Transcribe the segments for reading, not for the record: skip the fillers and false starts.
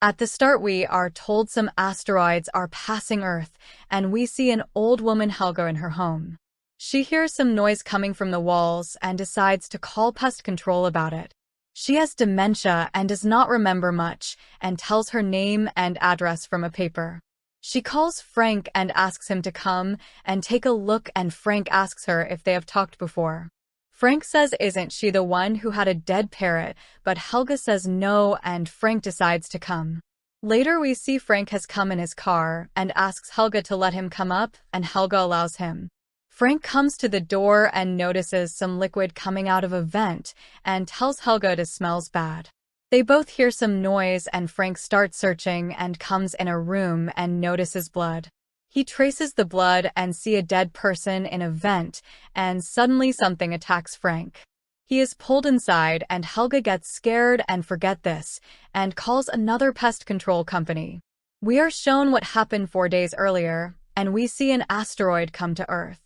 At the start, we are told some asteroids are passing Earth, and we see an old woman Helga in her home. She hears some noise coming from the walls and decides to call pest control about it. She has dementia and does not remember much, and tells her name and address from a paper. She calls Frank and asks him to come and take a look, and Frank asks her if they have talked before. Frank says isn't she the one who had a dead parrot, but Helga says no, and Frank decides to come. Later we see Frank has come in his car and asks Helga to let him come up, and Helga allows him. Frank comes to the door and notices some liquid coming out of a vent and tells Helga it smells bad. They both hear some noise, and Frank starts searching and comes in a room and notices blood. He traces the blood and sees a dead person in a vent, and suddenly something attacks Frank. He is pulled inside, and Helga gets scared and forgets this, and calls another pest control company. We are shown what happened 4 days earlier, and we see an asteroid come to Earth.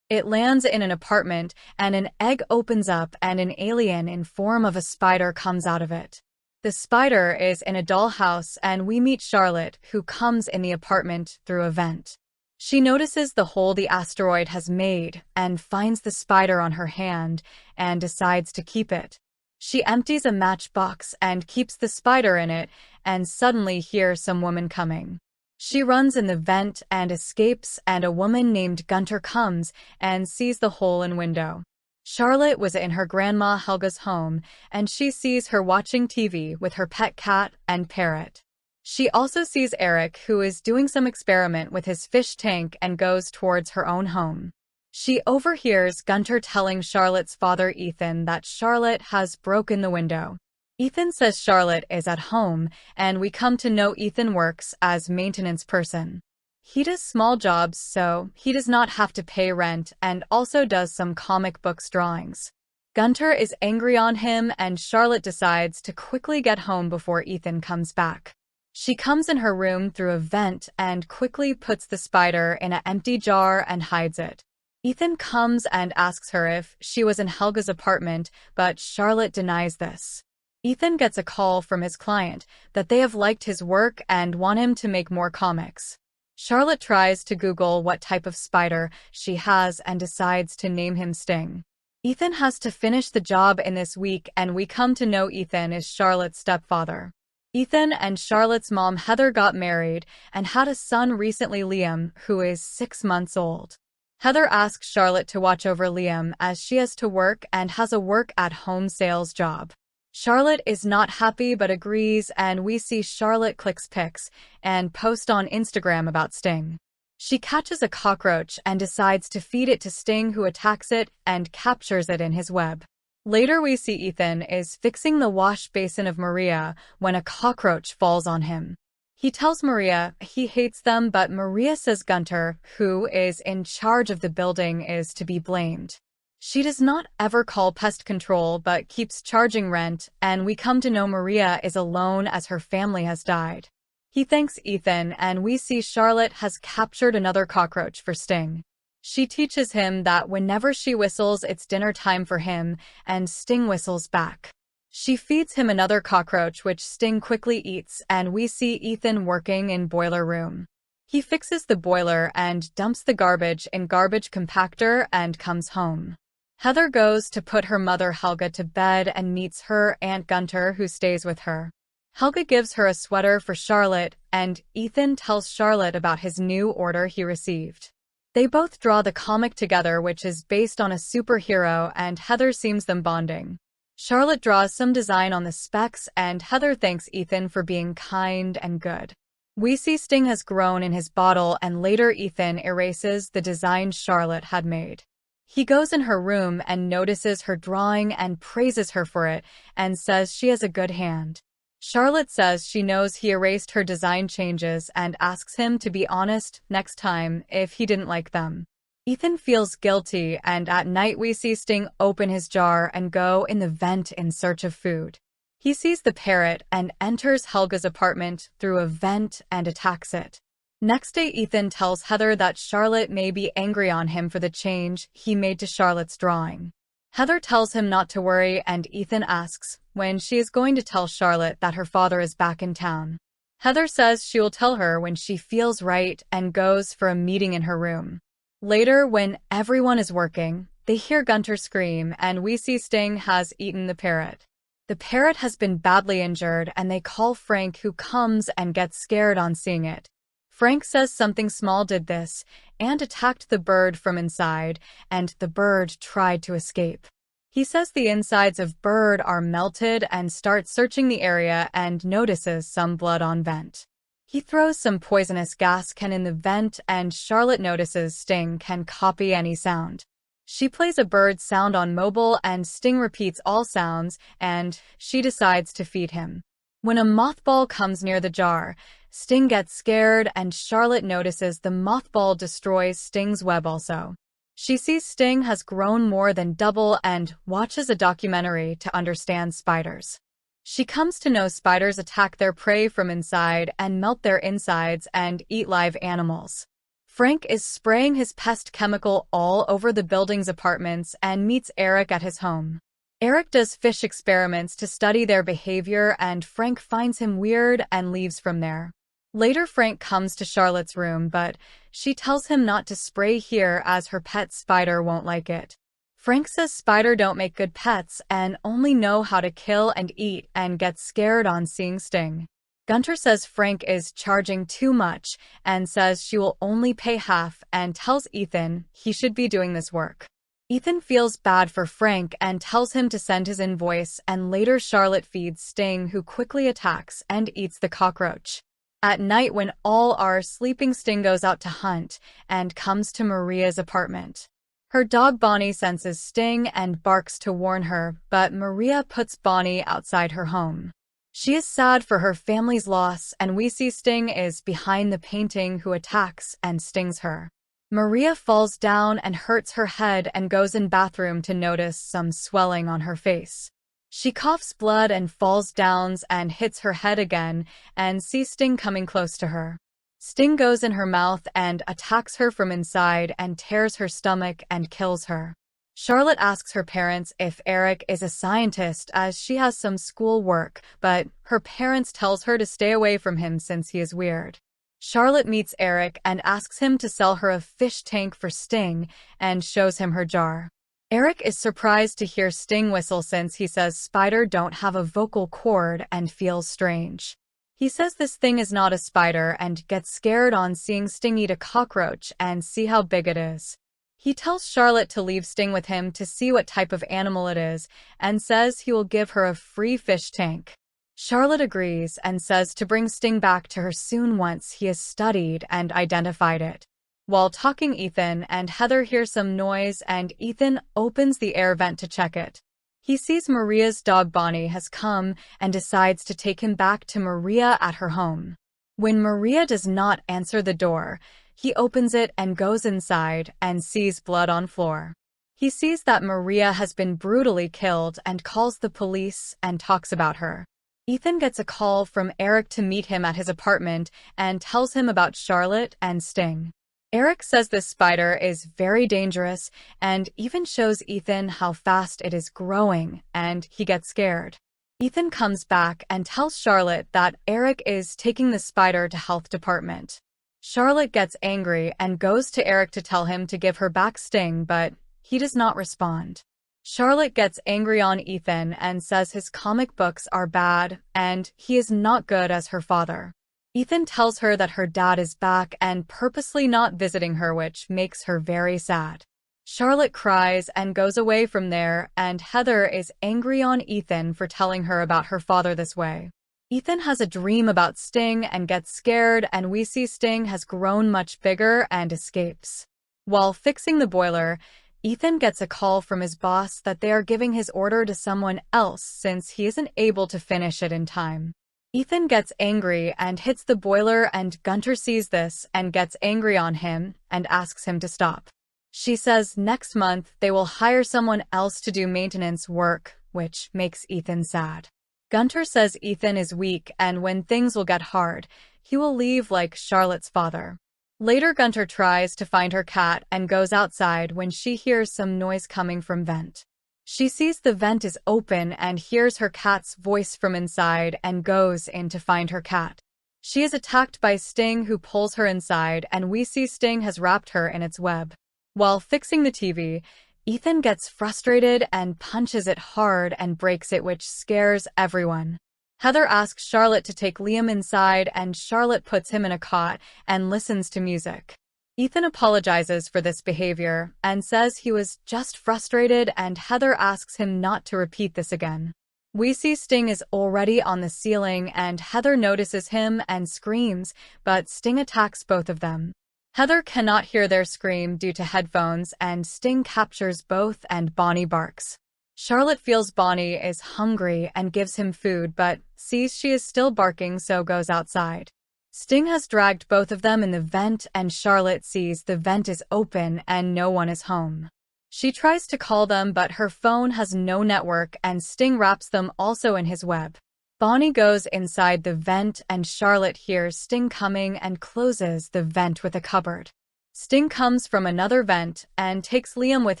It lands in an apartment, and an egg opens up and an alien in form of a spider comes out of it. The spider is in a dollhouse, and we meet Charlotte, who comes in the apartment through a vent. She notices the hole the asteroid has made and finds the spider on her hand and decides to keep it. She empties a matchbox and keeps the spider in it, and suddenly hears some woman coming. She runs in the vent and escapes, and a woman named Gunter comes and sees the hole in window. Charlotte was in her grandma Helga's home, and she sees her watching TV with her pet cat and parrot. She also sees Eric, who is doing some experiment with his fish tank, and goes towards her own home. She overhears Gunter telling Charlotte's father Ethan that Charlotte has broken the window. Ethan says Charlotte is at home, and we come to know Ethan works as maintenance person. He does small jobs, so he does not have to pay rent, and also does some comic books drawings. Gunter is angry on him, and Charlotte decides to quickly get home before Ethan comes back. She comes in her room through a vent and quickly puts the spider in an empty jar and hides it. Ethan comes and asks her if she was in Helga's apartment, but Charlotte denies this. Ethan gets a call from his client that they have liked his work and want him to make more comics. Charlotte tries to Google what type of spider she has and decides to name him Sting. Ethan has to finish the job in this week, and we come to know Ethan is Charlotte's stepfather. Ethan and Charlotte's mom Heather got married and had a son recently, Liam, who is 6 months old. Heather asks Charlotte to watch over Liam as she has to work and has a work-at-home sales job. Charlotte is not happy but agrees, and we see Charlotte clicks pics and post on Instagram about Sting. She catches a cockroach and decides to feed it to Sting, who attacks it and captures it in his web. Later we see Ethan is fixing the wash basin of Maria when a cockroach falls on him. He tells Maria he hates them, but Maria says Gunter, who is in charge of the building, is to be blamed. She does not ever call pest control but keeps charging rent, and we come to know Maria is alone as her family has died. He thanks Ethan, and we see Charlotte has captured another cockroach for Sting. She teaches him that whenever she whistles, it's dinner time for him, and Sting whistles back. She feeds him another cockroach, which Sting quickly eats, and we see Ethan working in boiler room. He fixes the boiler and dumps the garbage in garbage compactor and comes home. Heather goes to put her mother Helga to bed and meets her aunt Gunter, who stays with her. Helga gives her a sweater for Charlotte, and Ethan tells Charlotte about his new order he received. They both draw the comic together, which is based on a superhero, and Heather sees them bonding. Charlotte draws some design on the specs, and Heather thanks Ethan for being kind and good. We see Sting has grown in his bottle, and later Ethan erases the design Charlotte had made. He goes in her room and notices her drawing and praises her for it and says she has a good hand. Charlotte says she knows he erased her design changes and asks him to be honest next time if he didn't like them. Ethan feels guilty, and at night we see Sting open his jar and go in the vent in search of food. He sees the parrot and enters Helga's apartment through a vent and attacks it. Next day, Ethan tells Heather that Charlotte may be angry on him for the change he made to Charlotte's drawing. Heather tells him not to worry, and Ethan asks when she is going to tell Charlotte that her father is back in town. Heather says she will tell her when she feels right and goes for a meeting in her room. Later, when everyone is working, they hear Gunter scream and we see Sting has eaten the parrot. The parrot has been badly injured and they call Frank, who comes and gets scared on seeing it. Frank says something small did this and attacked the bird from inside, and the bird tried to escape. He says the insides of bird are melted and starts searching the area and notices some blood on vent. He throws some poisonous gas can in the vent and Charlotte notices Sting can copy any sound. She plays a bird sound on mobile and Sting repeats all sounds and she decides to feed him. When a mothball comes near the jar, Sting gets scared and Charlotte notices the mothball destroys Sting's web also. She sees Sting has grown more than double and watches a documentary to understand spiders. She comes to know spiders attack their prey from inside and melt their insides and eat live animals. Frank is spraying his pest chemical all over the building's apartments and meets Eric at his home. Eric does fish experiments to study their behavior and Frank finds him weird and leaves from there. Later, Frank comes to Charlotte's room, but she tells him not to spray here as her pet spider won't like it. Frank says spider don't make good pets and only know how to kill and eat and gets scared on seeing Sting. Gunter says Frank is charging too much and says she will only pay half and tells Ethan he should be doing this work. Ethan feels bad for Frank and tells him to send his invoice, and later Charlotte feeds Sting, who quickly attacks and eats the cockroach. At night, when all are sleeping, Sting goes out to hunt and comes to Maria's apartment. Her dog Bonnie senses Sting and barks to warn her, but Maria puts Bonnie outside her home. She is sad for her family's loss, and we see Sting is behind the painting, who attacks and stings her. Maria falls down and hurts her head and goes in bathroom to notice some swelling on her face. She coughs blood and falls down and hits her head again and sees Sting coming close to her. Sting goes in her mouth and attacks her from inside and tears her stomach and kills her. Charlotte asks her parents if Eric is a scientist as she has some school work, but her parents tells her to stay away from him since he is weird. Charlotte meets Eric and asks him to sell her a fish tank for Sting and shows him her jar. Eric is surprised to hear Sting whistle since he says spider don't have a vocal cord and feels strange. He says this thing is not a spider and gets scared on seeing Sting eat a cockroach and see how big it is. He tells Charlotte to leave Sting with him to see what type of animal it is and says he will give her a free fish tank. Charlotte agrees and says to bring Sting back to her soon once he has studied and identified it. While talking, Ethan and Heather hear some noise and Ethan opens the air vent to check it. He sees Maria's dog Bonnie has come and decides to take him back to Maria at her home. When Maria does not answer the door, he opens it and goes inside and sees blood on floor. He sees that Maria has been brutally killed and calls the police and talks about her. Ethan gets a call from Eric to meet him at his apartment and tells him about Charlotte and Sting. Eric says this spider is very dangerous and even shows Ethan how fast it is growing, and he gets scared. Ethan comes back and tells Charlotte that Eric is taking the spider to health department. Charlotte gets angry and goes to Eric to tell him to give her back Sting, but he does not respond. Charlotte gets angry on Ethan and says his comic books are bad and he is not good as her father. Ethan tells her that her dad is back and purposely not visiting her, which makes her very sad. Charlotte cries and goes away from there, and Heather is angry on Ethan for telling her about her father this way. Ethan has a dream about Sting and gets scared, and we see Sting has grown much bigger and escapes. While fixing the boiler, Ethan gets a call from his boss that they are giving his order to someone else since he isn't able to finish it in time. Ethan gets angry and hits the boiler, and Gunter sees this and gets angry on him and asks him to stop. She says next month they will hire someone else to do maintenance work, which makes Ethan sad. Gunter says Ethan is weak and when things will get hard, he will leave like Charlotte's father. Later, Gunter tries to find her cat and goes outside when she hears some noise coming from vent. She sees the vent is open and hears her cat's voice from inside and goes in to find her cat. She is attacked by Sting, who pulls her inside, and we see Sting has wrapped her in its web. While fixing the TV, Ethan gets frustrated and punches it hard and breaks it, which scares everyone. Heather asks Charlotte to take Liam inside, and Charlotte puts him in a cot and listens to music. Ethan apologizes for this behavior and says he was just frustrated, and Heather asks him not to repeat this again. We see Sting is already on the ceiling, and Heather notices him and screams, but Sting attacks both of them. Heather cannot hear their scream due to headphones, and Sting captures both, and Bonnie barks. Charlotte feels Bonnie is hungry and gives him food, but sees she is still barking, so goes outside. Sting has dragged both of them in the vent, and Charlotte sees the vent is open and no one is home. She tries to call them, but her phone has no network, and Sting wraps them also in his web. Bonnie goes inside the vent, and Charlotte hears Sting coming and closes the vent with a cupboard. Sting comes from another vent and takes Liam with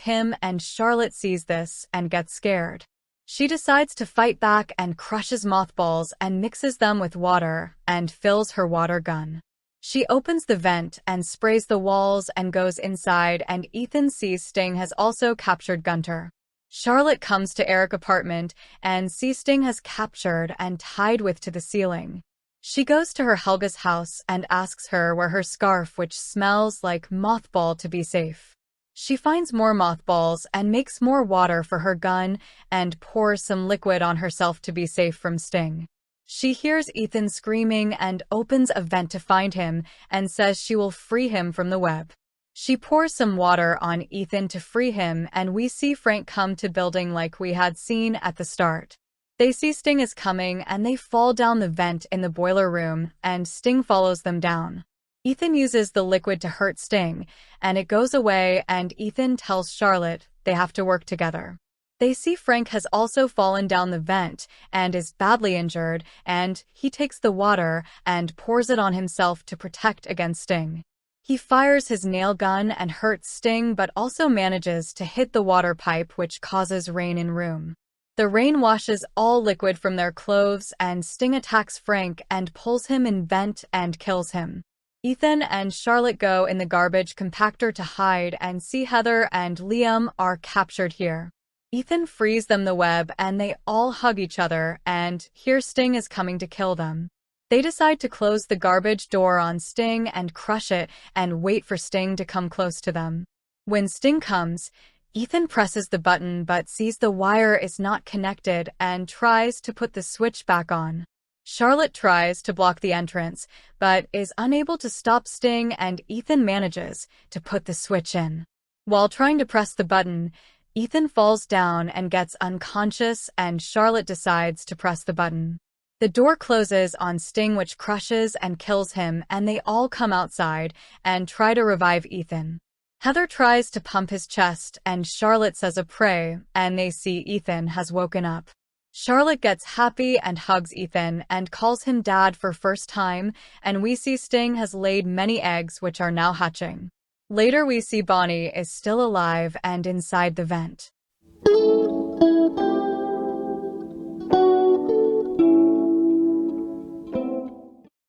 him, and Charlotte sees this and gets scared. She decides to fight back and crushes mothballs and mixes them with water and fills her water gun. She opens the vent and sprays the walls and goes inside, and Ethan sees Sting has also captured Gunter. Charlotte comes to Eric's apartment and sees Sting has captured and tied to the ceiling. She goes to her Helga's house and asks her where her scarf, which smells like mothball, to be safe. She finds more mothballs and makes more water for her gun and pours some liquid on herself to be safe from Sting. She hears Ethan screaming and opens a vent to find him and says she will free him from the web. She pours some water on Ethan to free him, and we see Frank come to building like we had seen at the start. They see Sting is coming and they fall down the vent in the boiler room, and Sting follows them down. Ethan uses the liquid to hurt Sting, and it goes away, and Ethan tells Charlotte they have to work together. They see Frank has also fallen down the vent and is badly injured, and he takes the water and pours it on himself to protect against Sting. He fires his nail gun and hurts Sting, but also manages to hit the water pipe, which causes rain in room. The rain washes all liquid from their clothes, and Sting attacks Frank and pulls him in vent and kills him. Ethan and Charlotte go in the garbage compactor to hide and see Heather and Liam are captured here. Ethan frees them the web, and they all hug each other, and here Sting is coming to kill them. They decide to close the garbage door on Sting and crush it and wait for Sting to come close to them. When Sting comes, Ethan presses the button but sees the wire is not connected and tries to put the switch back on. Charlotte tries to block the entrance, but is unable to stop Sting, and Ethan manages to put the switch in. While trying to press the button, Ethan falls down and gets unconscious, and Charlotte decides to press the button. The door closes on Sting, which crushes and kills him, and they all come outside and try to revive Ethan. Heather tries to pump his chest, and Charlotte says a prayer, and they see Ethan has woken up. Charlotte gets happy and hugs Ethan and calls him dad for first time, and we see Sting has laid many eggs which are now hatching. Later we see Bonnie is still alive and inside the vent.